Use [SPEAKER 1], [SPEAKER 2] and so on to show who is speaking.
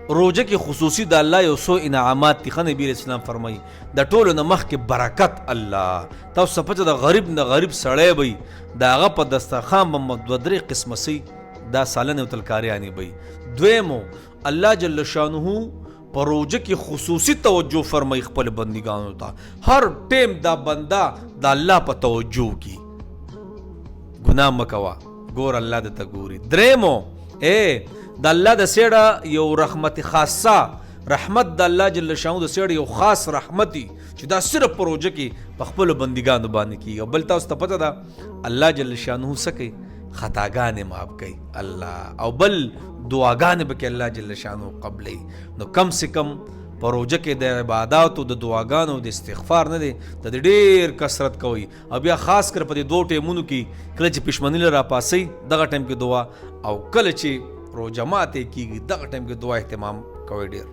[SPEAKER 1] روجه کې خصوصي د الله یو څو انعامات دي. نبی اسلام فرمایي د ټولو نه مخکې برکت الله. تاسو پته د غریب نه غریب سړی وي د هغه په دسترخوان به دوه درې قسمه سي دا سالنې او تلکاریانې وي. دویمو الله جل شانه په روجه کې خصوصي توجه فرمایي خپل بندګانو ته. هر ټیم دا بنده د الله په توجه کی ګناه مکوا ګور الله د تګوري. دریمو د الله د سیړه یو رحمت خاصه رحمت د الله جل شانه د سیړه یو خاص رحمتي چې دا صرف په روجه کې په خپل بندګانو باندې کیږي. بل تاسو ته پته ده الله جل شانه سکي خطاګانې معاف کوي الله او بل دعاګانې به کې الله جل شانه قبلي. نو کم سے کم په روجه کې د عباداتو د دعاګانو د استغفار نه دی د ډېر کثرت کوي. او بیا خاص کر په دې دوه ټیمونو کې کله چې پښمنی را پاسي دغه ټیم کې دعا او کله چې روجه ماته کیږي دغه ټیم کې دعا اهتمام کوي ډېر.